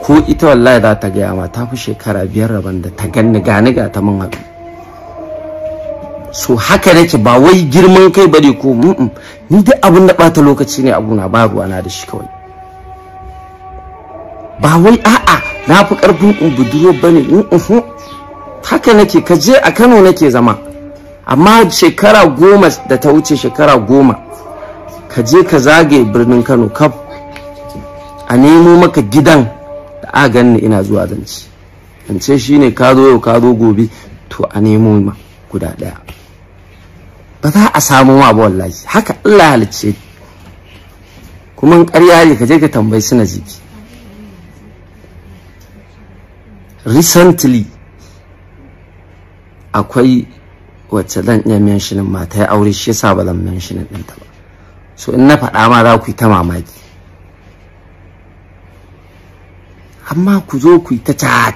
ko ita wallahi za ta gaya ma ta fi shekara 5 rabon da ta ganni ga ta mun haɗu. So haka nake, ba wai girman kai bane ko ni duk abin da ɓata lokaci ne abuna, ba ruwana da shi kawai. Ba wai a'a na fi ƙarfin in buduro bane, haka nake. Ka je a Kano nake zama, amma shekara 10 da ta wuce, shekara 10 ka je ka zagaye birnin Kano kaf a nemo maka gidan da a ganni ina zuwa zance shine ka zo yau ka zo gobe, to a nemo ma guda ɗaya. Ba za a samu ma ba wallahi, haka Allah halicce. Kuma ƙarya ne, ka je ka tambayi suna jiki. Recently akwai wacce zan iya mentionin mata ya aure, shi yasa ba zan mentionin ɗinta ba. So in na faɗa ma za ku yi ta mamaki, amma ku zo ku yi ta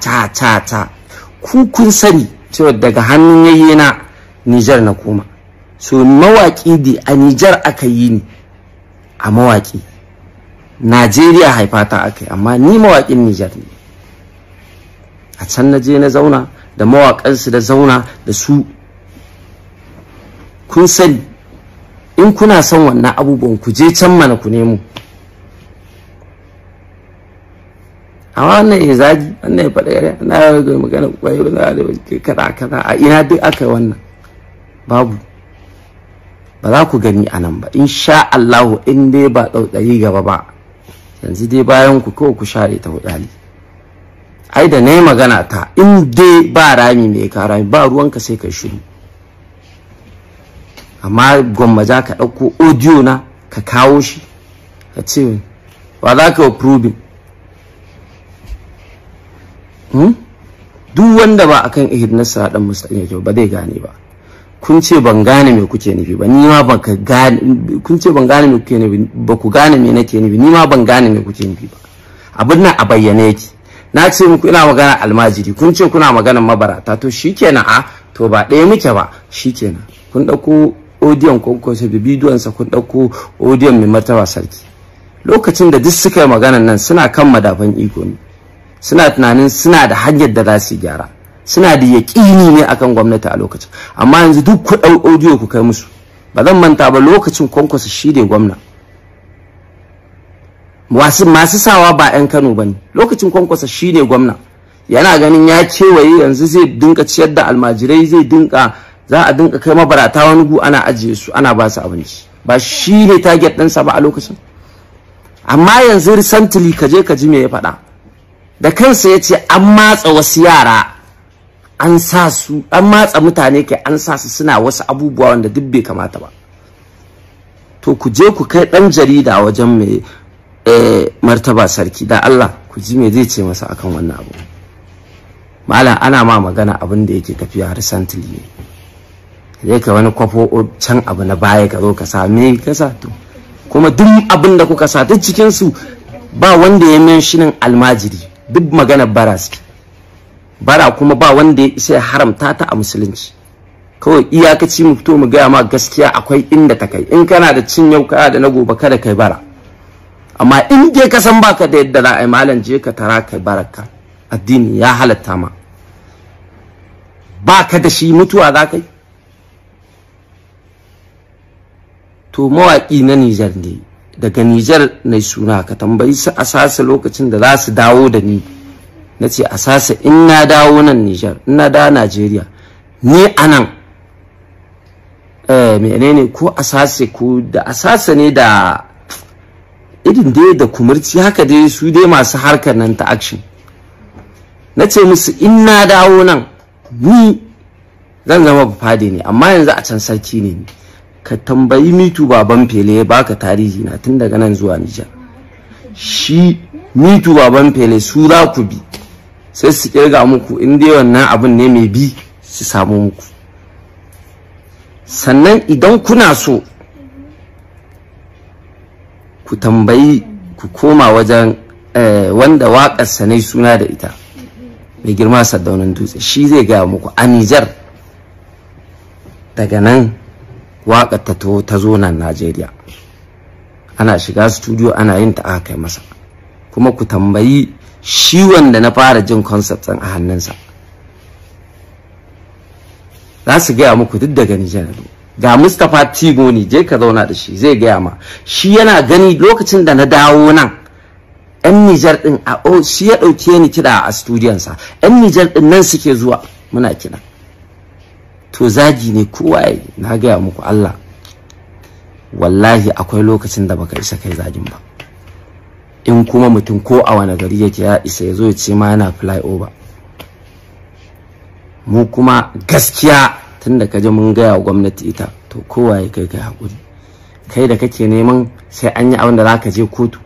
ku kun sani cewa daga hannun yayyena Nijar na koma. So mawaƙi da a Nijar aka yi ni a mawaƙi, Najeriya haifata aka yi, amma ni mawaƙin Nijar ne. A can na je na zauna da mawaƙansu, da zauna da su. Kun sani, in kuna son wannan abubuwan ku je can mana ku nemo. Amma wannan ya zagi, wannan ya faɗa yare, na ga magana kwayo, na da kaza a ina duk aka yi wannan. Babu, ba za ku gani a nan ba insha Allah, in dai ba ɗauɗari gaba ba. Yanzu dai bayan ku kawai ku share ta hudali. Ai da na yi magana ta, in dai ba rami mai ka rami, ba ruwanka sai kai shiru. Amma gwammaja ka ɗauko audio na ka kawo shi ka ce wa za ka yi proving. Duk wanda ba akan ihdinas siratal mustaqim yake ba zai gane ba. Kun ce ban gane me kuke nufi ba, ni ma ban ka gane. Kun ce ban gane me kuke nufi ba, ku gane me nake nufi, ni ma ban gane me kuke nufi ba. Abin nan a bayyane yake. Na ce muku ina magana almajiri, kun ce kuna magana mabarata, to shikenan. To ba ɗaya muke ba, shikenan. Kun ɗauko audiyon ko da bidiyon sa, kun ɗauko audiyon mai martaba sarki. Lokacin da duk suka yi maganan nan suna kan madafan iko ne, suna tunanin suna da hanyar da za su gyara, suna da yaƙini ne akan gwamnati a lokacin. Amma yanzu duk ku ɗau audio ku kai musu. Ba zan manta ba, lokacin Kwankwaso shi ne gwamna. Masu sawa ba 'yan Kano ba ne. Lokacin Kwankwaso shi ne gwamna. Yana ganin ya kewaye, yanzu zai dinka ciyar da almajirai, za a dinka kai mabarata wani gu ana ajiye su, ana ba su abinci. Ba shi ne target ɗinsa ba a lokacin. Amma yanzu recently ka je ka ji me ya faɗa. Da kansa ya ce an matsa wasu yara, an matsa mutane kai, an sa su suna wasu abubuwa wanda duk bai kamata ba. To ku je ku kai ɗan jarida wajen mai martaba sarki, da Allah ku ji me zai ce masa akan wannan abu. Malam ana ma magana abin da yake tafiya recently ne. Zai ka wani kwafo can abu na baya ka zo ka same ka sa to. Kuma duk abin da kuka sa duk cikin su ba wanda ya menshinin almajiri, duk magana bara suke. Bara kuma ba wanda ya isa ya haramta ta a musulunci. Kawai iyakaci mu fito mu gaya ma gaskiya akwai inda ta kai. In kana da cin yau kana da na gobe kada kai bara. Amma in je ka san baka da yadda za a yi, malam je ka tara kai baraka. Addini ya halatta ma. Baka da shi mutuwa za kai. To mawaƙi na Nijar ne, daga Nijar na suna, ka tambayi su Asasa lokacin da za su dawo da ni. Na ce Asasa in na dawo nan Nijar, in na dawo Najeriya, ni anan menene ko Asasa ko da Asasa ne da irin dai da kumurci haka dai, su dai masu harkar nan ta action. Na ce musu in na dawo nan ni zan zama bafade ne, amma yanzu a can sarki ne. Ka tambayi Mitu baban Fele ya baka tarihi na tun daga nan zuwa Nijar. Shi Mitu baban Fele su za ku bi, sai su kirga muku in dai wannan abin ne mai bi su samu muku. Sannan idan kuna so ku tambayi, ku koma wajen wanda waƙar sanai suna da ita, mai girma Sardaunan Dutse, shi zai gaya muku a Nijar. Daga nan waƙar ta zo nan Najeriya, ana shiga studio ana yin ta aka kai masa. Kuma ku tambayi shi wanda na fara jin concept ɗin a hannunsa za su gaya muku duk daga Nijar ga Mustapha Tigo ne, je ka zauna da shi zai gaya ma, shi yana gani lokacin da na dawo nan yan Nijar din shi ya dauke ni kiɗa a studionsa, yan Nijar din nan suke zuwa muna kiɗa. To zagi ne kowa yayi, na gaya muku Allah wallahi akwai lokacin da baka isa kai zagin ba, in kuma mutum ko a wani gari yake ya isa ya zo ya ce ma yana flyover. Mu kuma gaskiya tunda kaje mun gaya wa gwamnati ita, to kowa ya kai hakuri, kai da kake neman sai an yi abin da zaka je kotu,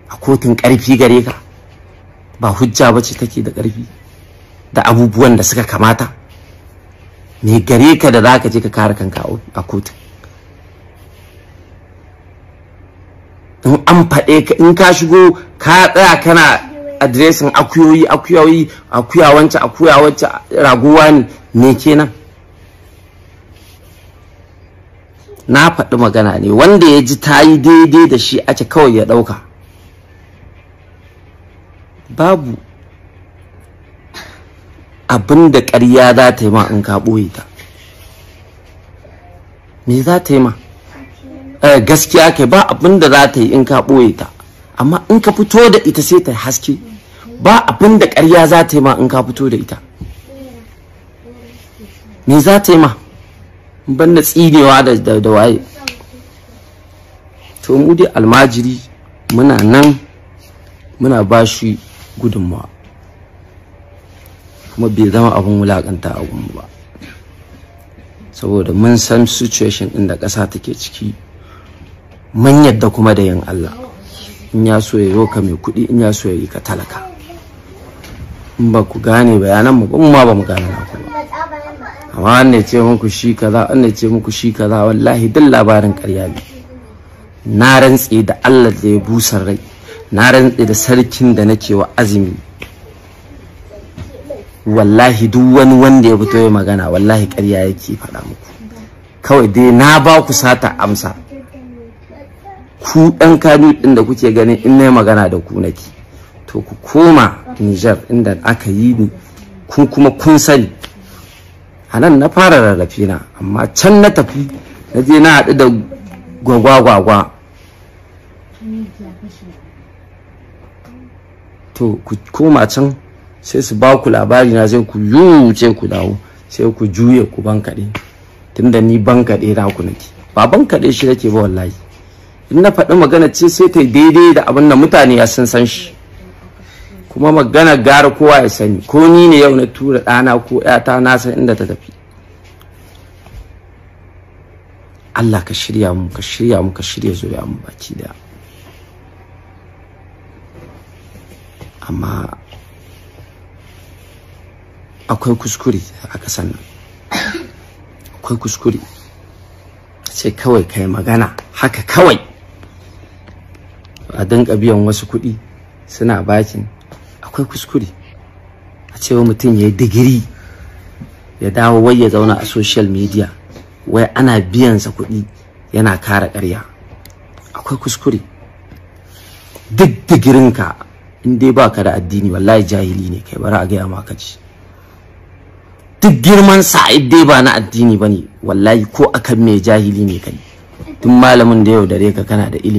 a kotun karfi gare ka ba hujja bace take da karfi da abubuwan da suka kamata, me gare ka da zaka je ka kare kanka a kotun? In an faɗe ka, in ka shigo ka tsaya kana adireshin akuya wance raguwa ne, me kenan? Na faɗi magana ne wanda ya ji ta yi daidai da shi ake kawai ya ɗauka. Babu abin da ƙarya za ta yi ma in ka ɓoye ta. Me za ta yi ma? Gaskiya kai ba abin da za ta yi in ka ɓoye ta, amma in ka fito da ita sai ta haske. Ba abin da ƙarya za ta yi ma in ka fito da ita. Me za ta yi ma? Banda tsinewa da waye. To mu dai almajiri muna nan muna ba shi gudunmawa, kuma bai zama abin wulakanta a gunmu ba, saboda mun san situation ɗin da ƙasa take ciki, mun yadda kuma da yin Allah. In ya so ya yi ka mai kuɗi, in ya so ya yi ka talaka. In ba ku gane bayanan mu ba, mu ma ba mu gane na ku ba. Amma wanne ce muku shi kaza, wanne ce muku shi kaza, wallahi duk labarin ƙarya ne. Na rantse da Allah da ya busar rai, na rantse da sarkin da nake wa azumi, wallahi duk wani wanda ya fito ya magana wallahi ƙarya yake faɗa muku. Kawai dai na ba ku sata amsa, ku ɗan Kano ɗin da kuke ganin in nayi magana da ku nake, to ku koma Niger inda aka yi ni, kun kuma kun sani. A nan na fara rarrafe na, amma can na tafi na je na haɗu da gwagwagwagwa. To ku koma can sai su ba ku labari na, sai ku yuce ku dawo, sai ku juye ku bankaɗe, tunda ni bankaɗe na ku nake, ba bankaɗe shi nake ba wallahi. In na faɗi magana ce sai ta daidai da abin da mutane ya san shi, kuma magana gara kowa ya sani. Ko ni ne yau na tura ɗana ko ƴata, na san inda ta tafi. Allah ka shirya mu, ka shirya mu, ka shirya zuriya mu baki daya. Amma akwai kuskure a kasan nan, akwai kuskure. Sai kawai kai magana haka kawai, a dinka biyan wasu kuɗi suna bakin. Akwai kuskure a cewa mutum ya yi digiri ya dawo wai ya zauna a social media wai ana biyansa kuɗi yana kare ƙarya. Akwai kuskure. Duk digirinka in dai baka da addini wallahi jahili ne kai, bari a gaya maka ji. Duk girman sa dai ba na addini bane wallahi, ko akan me jahili ne kai. Duk malamin da yau dare ka kana da ilimi